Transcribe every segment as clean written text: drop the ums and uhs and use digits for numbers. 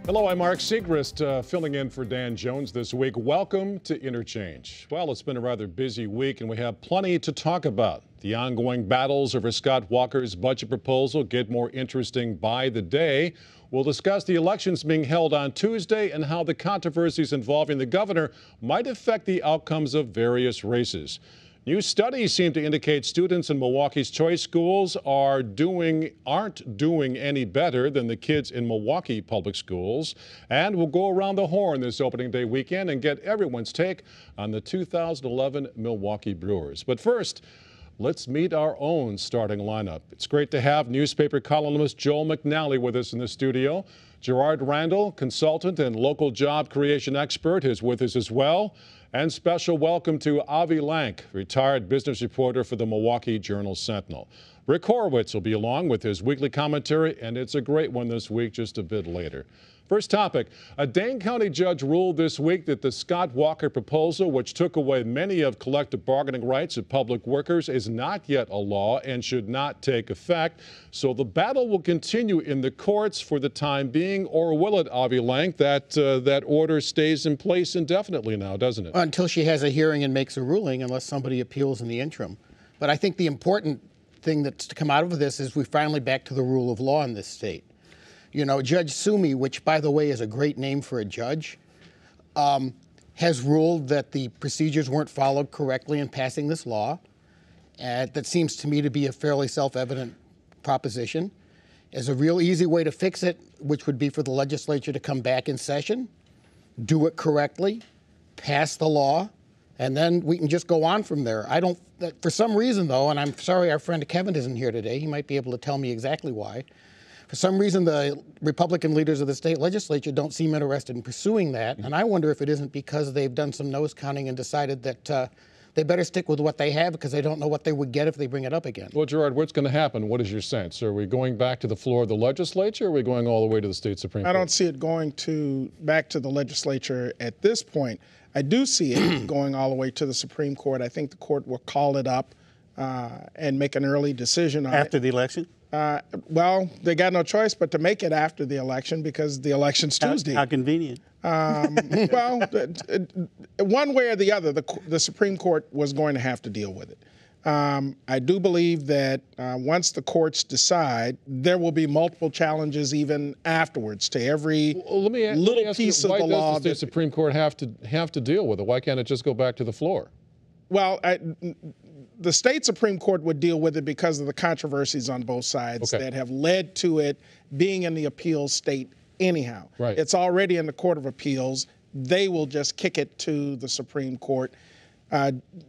Hello, I'm Mark Siegrist, filling in for Dan Jones this week. Welcome to interCHANGE. Well, it's been a rather busy week, and we have plenty to talk about. The ongoing battles over Scott Walker's budget proposal get more interesting by the day. We'll discuss the elections being held on Tuesday and how the controversies involving the governor might affect the outcomes of various races. New studies seem to indicate students in Milwaukee's choice schools aren't doing any better than the kids in Milwaukee public schools. And we'll go around the horn this opening day weekend and get everyone's take on the 2011 Milwaukee Brewers. But first, let's meet our own starting lineup. It's great to have newspaper columnist Joel McNally with us in the studio. Gerard Randall, consultant and local job creation expert, is with us as well. And special welcome to Avi Lank, retired business reporter for the Milwaukee Journal-Sentinel. Rick Horowitz will be along with his weekly commentary, and it's a great one this week, just a bit later. First topic, a Dane County judge ruled this week that the Scott Walker proposal, which took away many of collective bargaining rights of public workers, is not yet a law and should not take effect. So the battle will continue in the courts for the time being, or will it, Avi Lank, that order stays in place indefinitely now, doesn't it? Until she has a hearing and makes a ruling, unless somebody appeals in the interim. But I think the important thing that's to come out of this is we're finally back to the rule of law in this state. You know, Judge Sumi, which, by the way, is a great name for a judge, has ruled that the procedures weren't followed correctly in passing this law. That seems to me to be a fairly self-evident proposition. There's a real easy way to fix it, which would be for the legislature to come back in session, do it correctly, pass the law, and then we can just go on from there. For some reason, though, and I'm sorry our friend Kevin isn't here today, he might be able to tell me exactly why. For some reason, the Republican leaders of the state legislature don't seem interested in pursuing that, and I wonder if it isn't because they've done some nose counting and decided that they better stick with what they have because they don't know what they would get if they bring it up again. Well, Gerard, what's going to happen? What is your sense? Are we going back to the floor of the legislature, or are we going all the way to the state Supreme Court? I don't see it going back to the legislature at this point. I do see it going all the way to the Supreme Court. I think the court will call it up and make an early decision on it. After the election? Well, they got no choice but to make it after the election because the election's Tuesday. How convenient. Well, one way or the other, the Supreme Court was going to have to deal with it. I do believe that once the courts decide, there will be multiple challenges even afterwards to every little piece of the law. Why does the state Supreme Court have to deal with it? Why can't it just go back to the floor? Well, the state Supreme Court would deal with it because of the controversies on both sides that have led to it being in the appeals state anyhow. Right. It's already in the Court of Appeals. They will just kick it to the Supreme Court.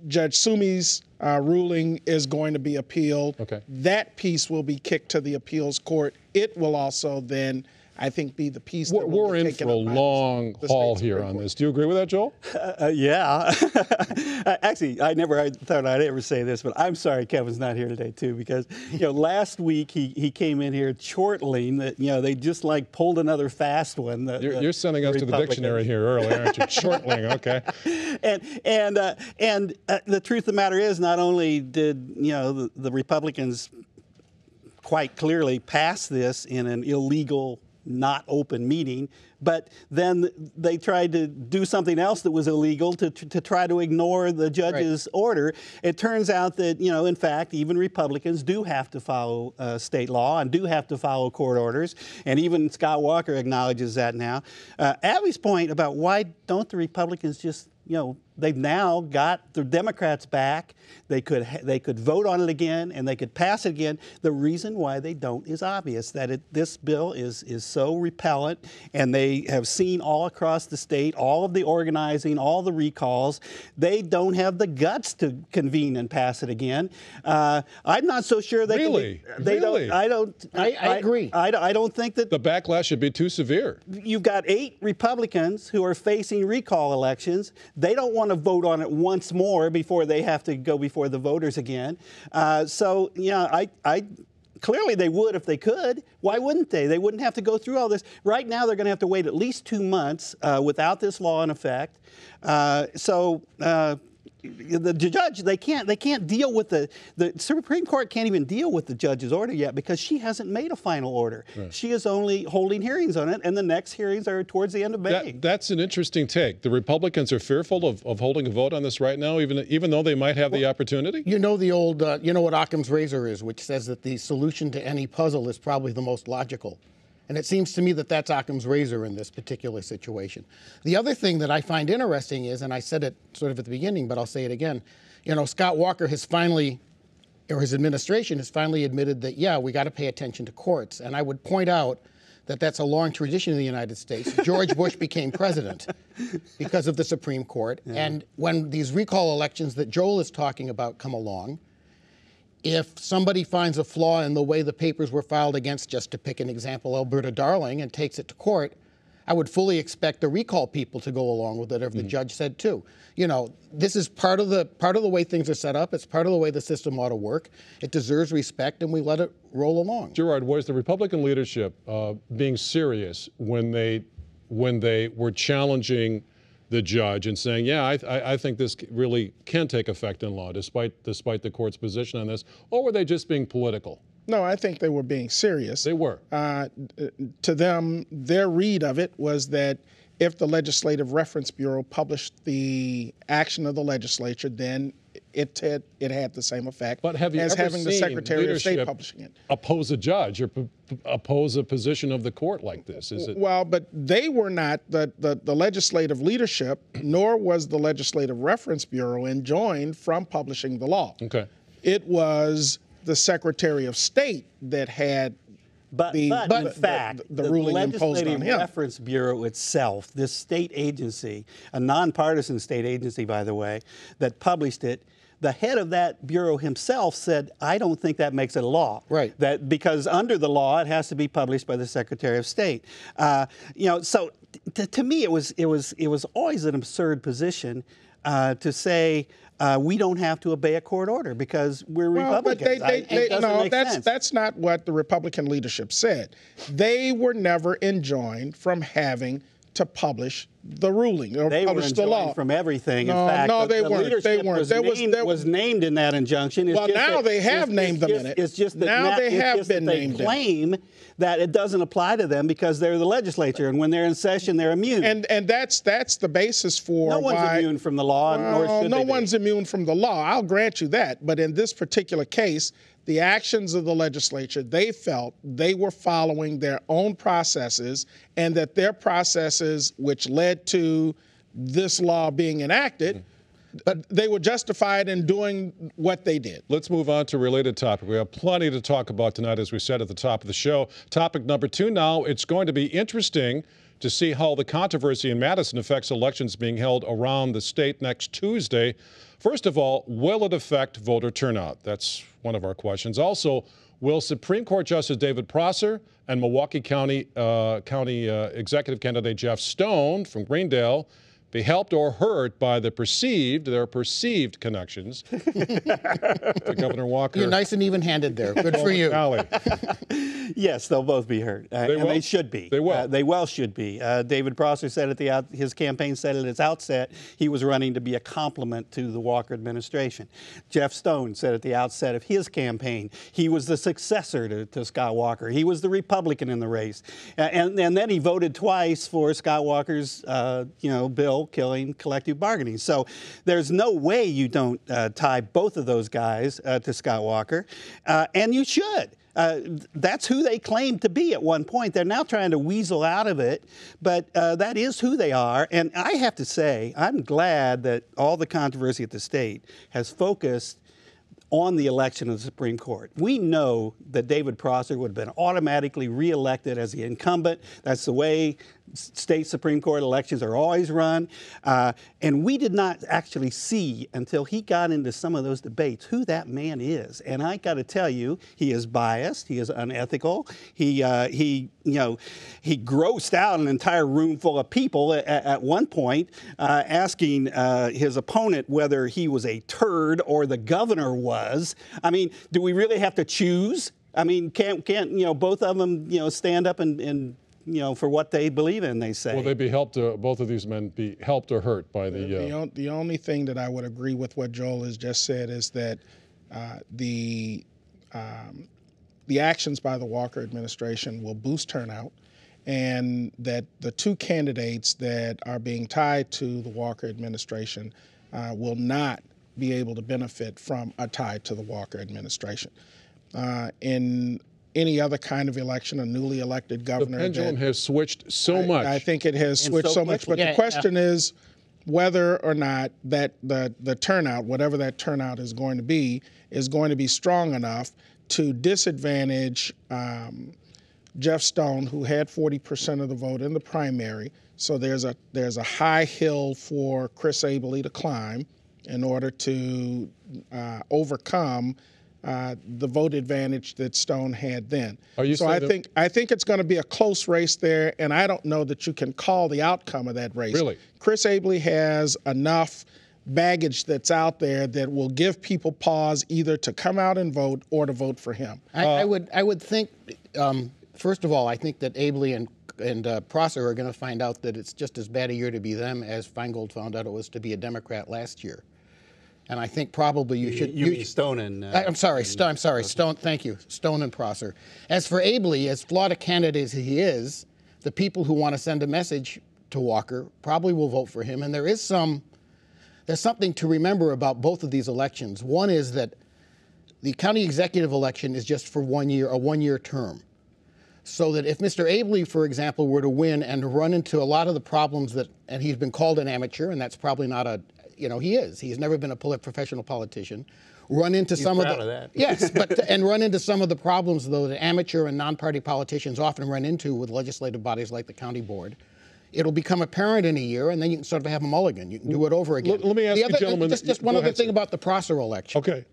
Judge Sumi's ruling is going to be appealed. That piece will be kicked to the appeals court. It will also then, I think, be the piece that will We're in for a long haul here on this. Do you agree with that, Joel? Yeah. Actually, I thought I'd ever say this, but I'm sorry Kevin's not here today, too, because, last week he came in here chortling that, they just pulled another fast one. You're sending us to the dictionary here early, aren't you? Chortling, okay. And the truth of the matter is, not only did, the Republicans quite clearly pass this in an illegal, not open meeting, but then they tried to do something else that was illegal to try to ignore the judge's order. It turns out that, in fact, even Republicans do have to follow state law and do have to follow court orders, and even Scott Walker acknowledges that now. Avi's point about why don't the Republicans just, they've now got the Democrats back. They could vote on it again and they could pass it again. The reason why they don't is obvious, that this bill is so repellent, and they have seen all across the state, all of the organizing, all the recalls. They don't have the guts to convene and pass it again. I'm not so sure they really. I agree. I don't think that the backlash should be too severe. You've got 8 Republicans who are facing recall elections. They don't want to vote on it once more before they have to go before the voters again. Clearly they would if they could. Why wouldn't they? They wouldn't have to go through all this. Right now they're going to have to wait at least 2 months without this law in effect. the judge, they can't deal with the Supreme Court can't even deal with the judge's order yet because she hasn't made a final order. Right. She is only holding hearings on it, and the next hearings are towards the end of May. That's an interesting take. The Republicans are fearful of holding a vote on this right now, even though they might have the opportunity? You know the old, you know what Occam's razor is, which says that the solution to any puzzle is probably the most logical. And it seems to me that that's Occam's razor in this particular situation. The other thing that I find interesting is, and I said it sort of at the beginning, but I'll say it again, you know, Scott Walker has finally, or his administration has finally admitted that, yeah, we got to pay attention to courts. And I would point out that that's a long tradition in the United States. George Bush became president because of the Supreme Court. Yeah. And when these recall elections that Joel is talking about come along, if somebody finds a flaw in the way the papers were filed against, just to pick an example, Alberta Darling, and takes it to court, I would fully expect the recall people to go along with it if the judge said too. You know, this is part of the way things are set up. It's part of the way the system ought to work. It deserves respect, and we let it roll along. Gerard, was the Republican leadership being serious when they were challenging the judge and saying, yeah, I think this really can take effect in law, despite the court's position on this, or were they just being political? No, I think they were being serious. They were. To them, their read of it was that if the Legislative Reference Bureau published the action of the legislature, then it had the same effect as having the Secretary of State publishing it. Oppose a judge or oppose a position of the court like this? Is it? Well, but they were not the legislative leadership, nor was the Legislative Reference Bureau enjoined from publishing the law. Okay. It was the Secretary of State that had in fact, the ruling imposed on him. The Legislative Reference Bureau itself, this state agency, a nonpartisan state agency, by the way, that published it, the head of that bureau himself said, I don't think that makes it a law. Right. That because under the law, it has to be published by the Secretary of State. You know, so to me, it was always an absurd position to say we don't have to obey a court order because we're Republicans. But that's not what the Republican leadership said. They were never enjoined from having to publish the ruling or publish the law. They were enjoined from everything. No, in fact, no, they the weren't. leadership They weren't. Was named in that injunction. Well, now they have named them in it. It's just that now they have been named. They claim that it doesn't apply to them because they're the legislature, and when they're in session, they're immune. And that's the basis for no one's immune from the law, nor should no one's immune from the law. I'll grant you that. But in this particular case, the actions of the legislature, they felt they were following their own processes, and that their processes, which led to this law being enacted, but they were justified in doing what they did. Let's move on to a related topic. We have plenty to talk about tonight, as we said at the top of the show. Topic number 2 now. It's going to be interesting to see how the controversy in Madison affects elections being held around the state next Tuesday. First of all, will it affect voter turnout? That's one of our questions. Also, will Supreme Court Justice David Prosser and Milwaukee County Executive candidate Jeff Stone from Greendale be helped or hurt by their perceived connections to Governor Walker? You're nice and even-handed there. Good for you. Yes, they'll both be hurt. They should be. They will. They well should be. David Prosser said his campaign said at its outset he was running to be a complement to the Walker administration. Jeff Stone said at the outset of his campaign he was the successor to Scott Walker. He was the Republican in the race. And then he voted twice for Scott Walker's bill killing collective bargaining. So there's no way you don't tie both of those guys to Scott Walker, and you should. That's who they claimed to be at one point. They're now trying to weasel out of it, but that is who they are. And I have to say, I'm glad that all the controversy at the state has focused on the election of the Supreme Court. We know that David Prosser would have been automatically reelected as the incumbent. That's the way state Supreme Court elections are always run. And we did not actually see until he got into some of those debates who that man is. And I got to tell you, he is biased. He is unethical. He grossed out an entire room full of people at one point, asking his opponent whether he was a turd or the governor was. I mean, do we really have to choose? I mean, can't both of them stand up and for what they believe in, they say. Will they be helped, both of these men be helped or hurt by the... The only thing that I would agree with what Joel has just said is that the actions by the Walker administration will boost turnout, and that the two candidates that are being tied to the Walker administration will not be able to benefit from a tie to the Walker administration. In any other kind of election, a newly elected governor... The pendulum has switched so much. I think it has switched so much, but the question is whether or not that the turnout, whatever that turnout is going to be strong enough to disadvantage Jeff Stone, who had 40% of the vote in the primary. So there's a high hill for Chris Abele to climb in order to overcome the vote advantage that Stone had then. So I think it's going to be a close race there, and I don't know that you can call the outcome of that race. Really? Chris Abele has enough baggage that's out there that will give people pause either to come out and vote or to vote for him. I would think, first of all, I think that Abele and Prosser are going to find out that it's just as bad a year to be them as Feingold found out it was to be a Democrat last year. And I think probably you should... You mean Stone and... I'm sorry, Stone, thank you, Stone and Prosser. As for Abele, as flawed a candidate as he is, the people who want to send a message to Walker probably will vote for him. And there's something to remember about both of these elections. One is that the county executive election is just for 1 year, a one-year term. So that if Mr. Abele, for example, were to win and run into a lot of the problems and he's been called an amateur, and that's probably not he is. He's never been a professional politician. Run into some of that. Yes, and run into some of the problems, though, that amateur and non-party politicians often run into with legislative bodies like the county board. It'll become apparent in a year, and then you can sort of have a mulligan. You can do it over again. Let me ask you, gentlemen. Just one other thing about the Prosser election. Okay.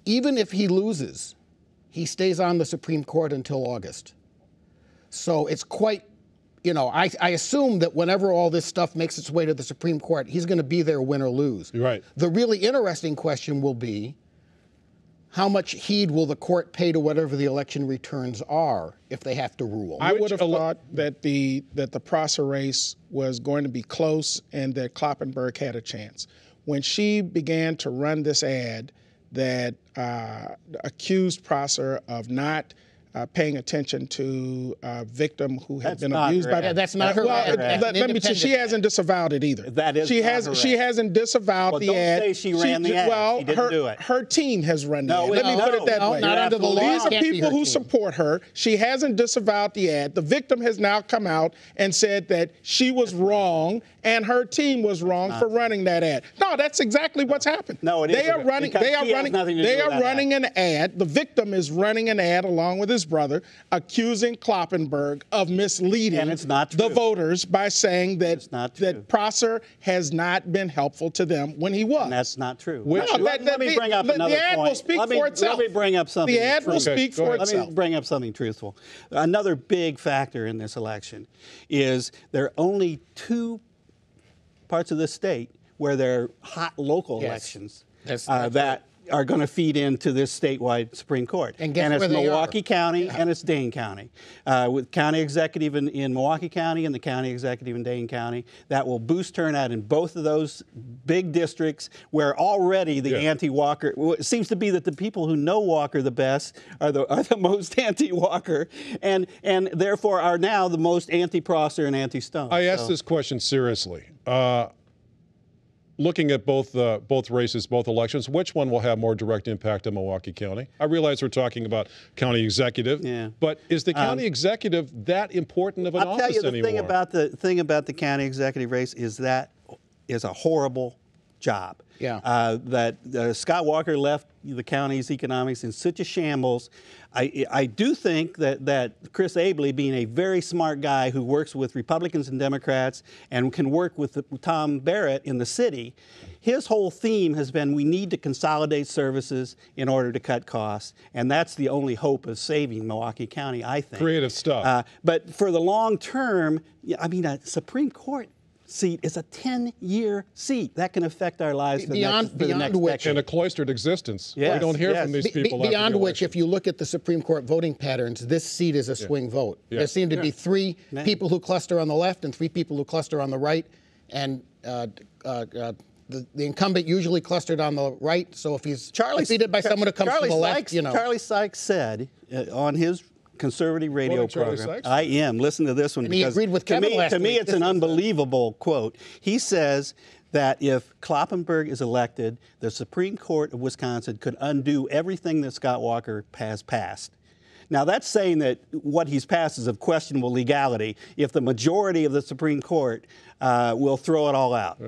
Even if he loses, he stays on the Supreme Court until August. So it's quite, I assume that whenever all this stuff makes its way to the Supreme Court, he's going to be there win or lose. You're right. The really interesting question will be, how much heed will the court pay to whatever the election returns are if they have to rule? I would have thought that the Prosser race was going to be close and that Kloppenburg had a chance. When she began to run this ad that accused Prosser of not paying attention to a victim who had been abused by... That's not her. Well, let me say, she hasn't disavowed it either. That is she hasn't disavowed the ad. Don't say she ran the ad. Well, she didn't do it. Her team has run the ad. Let me put it that way. Not under the law. These are people who support her. She hasn't disavowed the ad. The victim has now come out and said that she was wrong and her team was wrong for running that ad. No, that's exactly what's happened. No, it They are running an ad. The victim is running an ad along with his brother, accusing Kloppenburg of misleading the voters by saying that Prosser has not been helpful to them when he was. And that's not true. Let me bring up another point. The ad will speak for itself. Let me bring up something. The ad will speak for itself. Let me bring up something truthful. Another big factor in this election is there are only two parts of the state where there are hot local elections that are going to feed into this statewide Supreme Court. And it's Milwaukee County and it's Dane County. With county executive in Milwaukee County and the county executive in Dane County, that will boost turnout in both of those big districts where already the anti-Walker, it seems to be that the people who know Walker the best are the most anti-Walker and therefore are now the most anti-Prosser and anti-Stone. I asked this question seriously. Looking at both races, both elections, which one will have more direct impact on Milwaukee County? I realize we're talking about county executive, but is the county executive that important of an office anymore? I'll tell you, the thing about the county executive race is that is a horrible job. Scott Walker left the county's economics in such a shambles. I do think that Chris Abele, being a very smart guy who works with Republicans and Democrats and can work with Tom Barrett in the city, his whole theme has been we need to consolidate services in order to cut costs, and that's the only hope of saving Milwaukee County, I think. Creative stuff. But for the long term, I mean, a Supreme Court seat is a 10-year seat. That can affect our lives for the next decade. In a cloistered existence. Yes, we don't hear yes. from these people. Beyond which, if you look at the Supreme Court voting patterns, this seat is a swing vote. There seem to be 3 people who cluster on the left and 3 people who cluster on the right, and the incumbent usually clustered on the right. So if he's defeated by someone who comes from the left, you know. Charlie Sykes said on his conservative radio program, I am. Listen to this one. And he agreed with Kevin last to me, week. it's an unbelievable quote. He says that if Kloppenburg is elected, the Supreme Court of Wisconsin could undo everything that Scott Walker has passed. Now, that's saying that what he's passed is of questionable legality if the majority of the Supreme Court will throw it all out.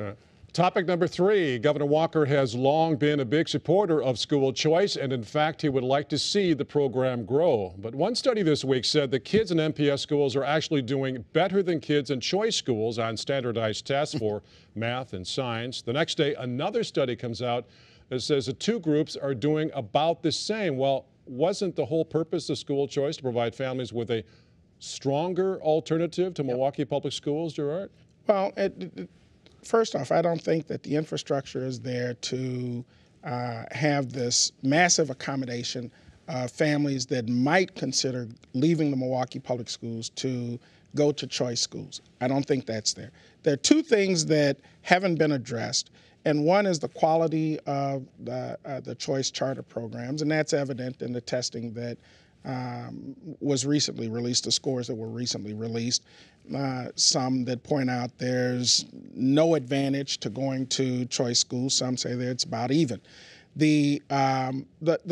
Topic number 3, Governor Walker has long been a big supporter of school choice, and in fact, he would like to see the program grow. But one study this week said that kids in MPS schools are actually doing better than kids in choice schools on standardized tests for math and science. The next day, another study comes out that says the 2 groups are doing about the same. Well, wasn't the whole purpose of school choice to provide families with a stronger alternative to Milwaukee Public Schools, Gerard? Well, first off, I don't think that the infrastructure is there to have this massive accommodation of families that might consider leaving the Milwaukee Public Schools to go to choice schools. I don't think that's there. There are 2 things that haven't been addressed, and one is the quality of the choice charter programs, and that's evident in the testing that was recently released, the scores that were recently released. Some that point out there's no advantage to going to choice schools. Some say that it's about even. The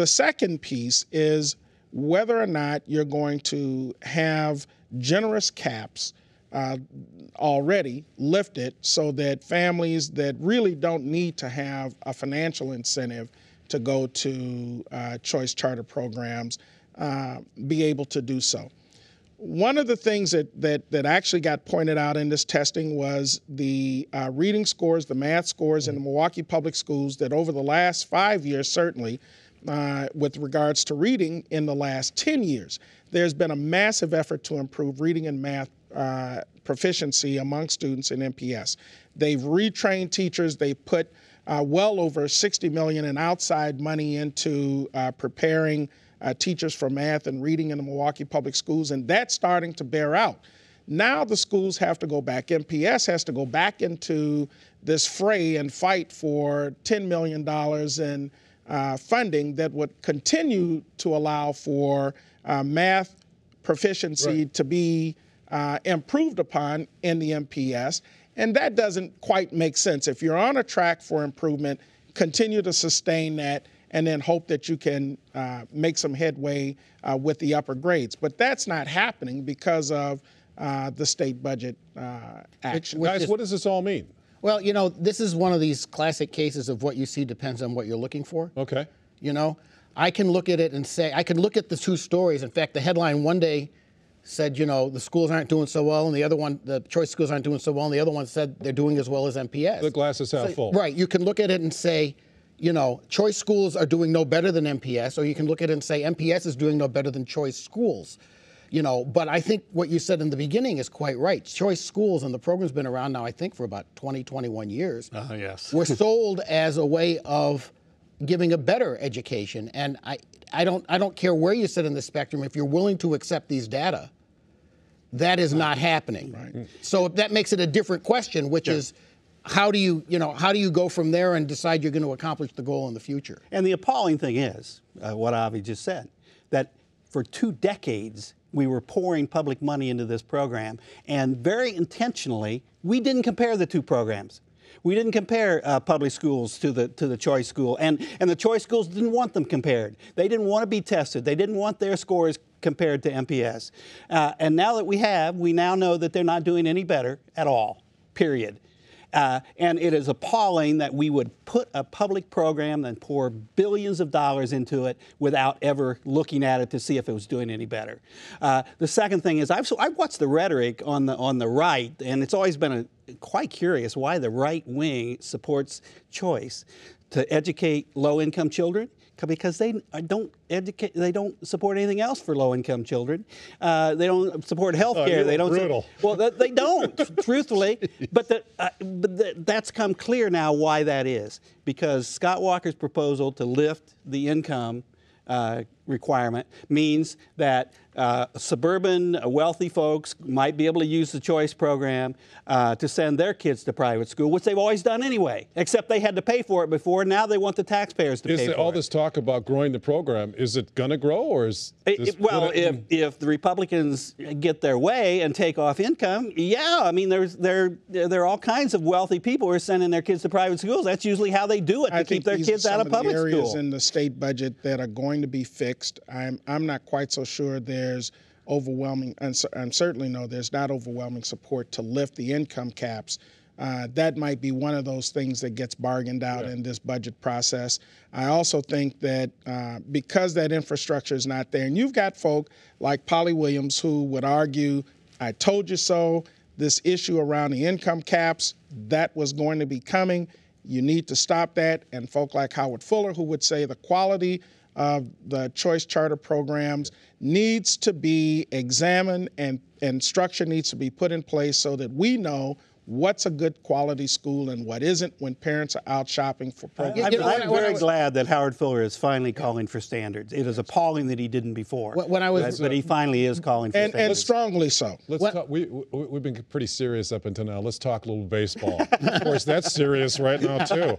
second piece is whether or not you're going to have generous caps already lifted so that families that really don't need to have a financial incentive to go to choice charter programs be able to do so. One of the things that actually got pointed out in this testing was the reading scores, the math scores in the Milwaukee Public Schools that over the last 5 years, certainly, with regards to reading in the last 10 years, there's been a massive effort to improve reading and math proficiency among students in MPS. They've retrained teachers. They've put well over $60 million in outside money into preparing teachers for math and reading in the Milwaukee Public Schools, and that's starting to bear out. Now the schools have to go back. MPS has to go back into this fray and fight for $10 million in funding that would continue to allow for math proficiency to be improved upon in the MPS, and that doesn't quite make sense. If you're on a track for improvement, continue to sustain that and then hope that you can make some headway with the upper grades. But that's not happening because of the state budget action. Guys, what does this all mean? Well, you know, this is one of these classic cases of what you see depends on what you're looking for. Okay. You know, I can look at it and say, I can look at the 2 stories. In fact, the headline one day said, you know, the schools aren't doing so well, and the other one, the choice schools aren't doing so well, and the other one said they're doing as well as MPS. The glass is half full. Right. You can look at it and say, you know, choice schools are doing no better than MPS, or you can look at it and say MPS is doing no better than choice schools. You know, but I think what you said in the beginning is quite right. Choice schools, and the program's been around now, I think, for about 20, 21 years. Yes. Were sold as a way of giving a better education. And I don't care where you sit in the spectrum, if you're willing to accept these data, that is not happening. Right. So that makes it a different question, which is, how do you go from there and decide you're going to accomplish the goal in the future? And the appalling thing is, what Avi just said, that for 2 decades, we were pouring public money into this program, and very intentionally, we didn't compare the 2 programs. We didn't compare public schools to the choice school, and the choice schools didn't want them compared. They didn't want to be tested. They didn't want their scores compared to MPS. And now that we now know that they're not doing any better at all, period. And it is appalling that we would put a public program and pour billions of dollars into it without ever looking at it to see if it was doing any better. The second thing is, I've watched the rhetoric on the right, and it's always been quite curious why the right wing supports choice to educate low-income children. because they don't educate, they don't support anything else for low-income children. They don't support health care. They don't. Brutal. Well, they don't, truthfully. But that's come clear now why that is. Because Scott Walker's proposal to lift the income requirement means that suburban wealthy folks might be able to use the choice program to send their kids to private school, which they've always done anyway, except they had to pay for it before. Now they want the taxpayers to pay for it. All this talk about growing the program, is it going to grow, or is well, if the Republicans get their way and take off income, yeah, I mean, there are all kinds of wealthy people who are sending their kids to private schools. That's usually how they do it to keep their kids out of public school. I think these are some of the areas in the state budget that are going to be fixed. I'm not quite so sure there's overwhelming, and certainly no, there's not overwhelming support to lift the income caps. That might be one of those things that gets bargained out in this budget process. I also think that because that infrastructure is not there, and you've got folk like Polly Williams who would argue, I told you so, this issue around the income caps, that was going to be coming. You need to stop that. And folk like Howard Fuller who would say the quality of the choice charter programs needs to be examined, and structure needs to be put in place so that we know what's a good quality school and what isn't when parents are out shopping for programs. I'm very glad that Howard Fuller is finally calling for standards. It is appalling that he didn't before. But he finally is calling for standards. And strongly so. Let's talk, we've been pretty serious up until now. Let's talk a little baseball. Of course, that's serious right now, too.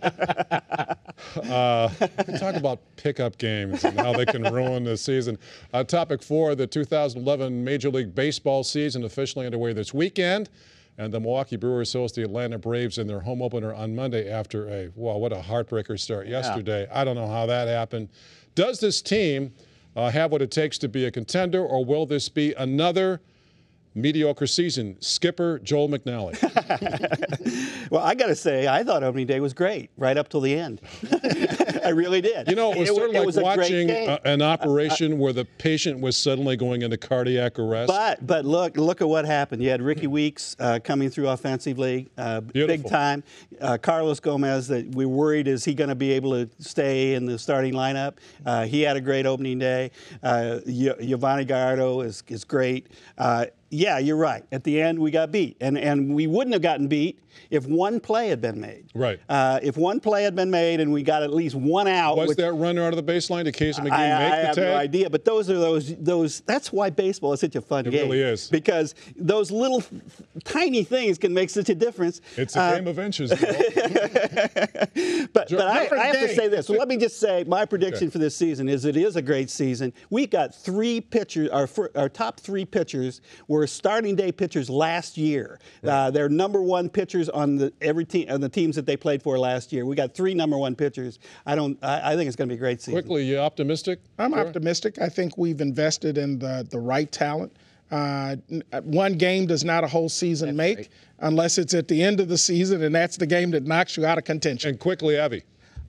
Talk about pickup games and how they can ruin the season. Topic 4, the 2011 Major League Baseball season officially underway this weekend. And the Milwaukee Brewers host the Atlanta Braves in their home opener on Monday after what a heartbreaker start yesterday. I don't know how that happened. Does this team have what it takes to be a contender, or will this be another mediocre season? Skipper Joel McNally. Well, I got to say, I thought opening day was great right up till the end. I really did. You know, it was sort of like watching an operation where the patient was suddenly going into cardiac arrest. But look at what happened. You had Ricky Weeks coming through offensively, big time. Carlos Gomez, that we worried, is he going to be able to stay in the starting lineup? He had a great opening day. Giovanni Gallardo is great. Yeah, you're right. At the end, we got beat. And we wouldn't have gotten beat if one play had been made. Right. If one play had been made and we got at least one out. Was that runner out of the baseline to Casey McGee make the tag? I have no idea. But those are those. That's why baseball is such a fun game. It really is. Because those little tiny things can make such a difference. It's a game of inches, Bill. But I have to say this. So let me just say my prediction for this season is it is a great season. We got 3 pitchers, our top 3 pitchers were starting day pitchers last year. Right. They're #1 pitchers on the teams that they played for last year. We got 3 #1 pitchers. I think it's going to be a great season. Quickly, you optimistic? I'm optimistic. I think we've invested in the right talent. One game does not a whole season make unless it's at the end of the season, and that's the game that knocks you out of contention. And quickly, Avi.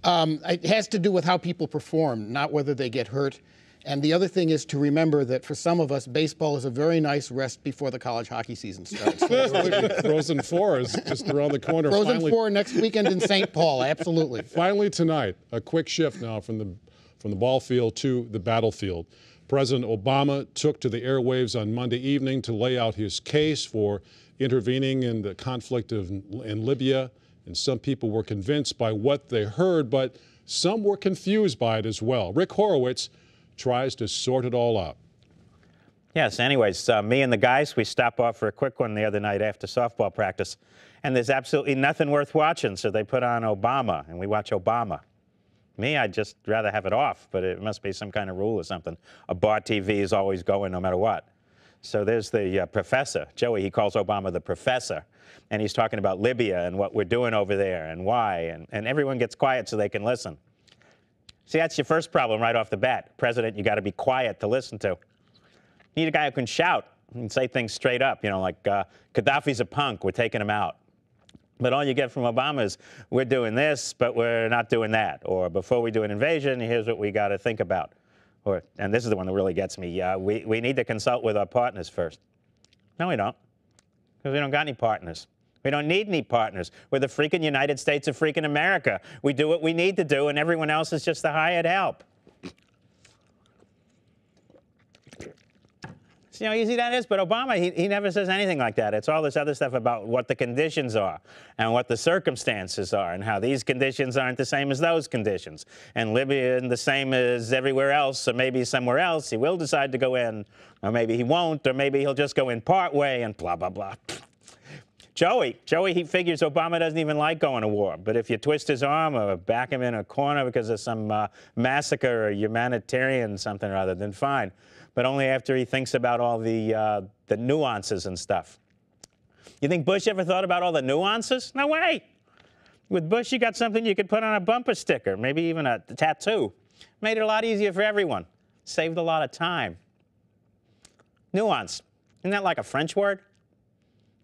It has to do with how people perform, not whether they get hurt. And the other thing is to remember that for some of us, baseball is a very nice rest before the college hockey season starts. Frozen 4 is just around the corner. Frozen 4 next weekend in St. Paul, absolutely. Finally tonight, a quick shift now from the ball field to the battlefield. President Obama took to the airwaves on Monday evening to lay out his case for intervening in the conflict in Libya. And some people were convinced by what they heard, but some were confused by it as well. Rick Horowitz tries to sort it all out. Yes, anyways, me and the guys, we stopped off for a quick one the other night after softball practice, and there's absolutely nothing worth watching, so they put on Obama, and we watch Obama. Me, I'd just rather have it off, but it must be some kind of rule or something. A bar TV is always going no matter what. So there's the professor, Joey, he calls Obama the professor, and he's talking about Libya and what we're doing over there and why, and everyone gets quiet so they can listen. See, that's your first problem right off the bat. President, you got to be quiet to listen to. You need a guy who can shout and say things straight up, like Gaddafi's a punk, we're taking him out. But all you get from Obama is, we're doing this, but we're not doing that. Or before we do an invasion, here's what we got to think about. And this is the one that really gets me. We need to consult with our partners first. No, we don't, because we don't got any partners. We don't need any partners. We're the freaking United States of freaking America. We do what we need to do, and everyone else is just the hired help. You know, easy that is. But Obama, he never says anything like that. It's all this other stuff about what the conditions are and what the circumstances are and how these conditions aren't the same as those conditions. And Libya isn't the same as everywhere else, or maybe somewhere else he will decide to go in, or maybe he won't, or maybe he'll just go in part way and blah, blah, blah. Joey, he figures Obama doesn't even like going to war. But if you twist his arm or back him in a corner because of some massacre or humanitarian something or other, then fine. But only after he thinks about all the nuances and stuff. You think Bush ever thought about all the nuances? No way. With Bush, you got something you could put on a bumper sticker, maybe even a tattoo. Made it a lot easier for everyone. Saved a lot of time. Nuance. Isn't that like a French word?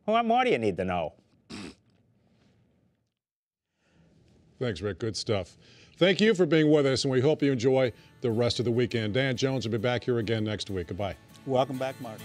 What more do you need to know? Thanks, Rick. Good stuff. Thank you for being with us, and we hope you enjoy the rest of the weekend. Dan Jones will be back here again next week. Goodbye. Welcome back, Mark.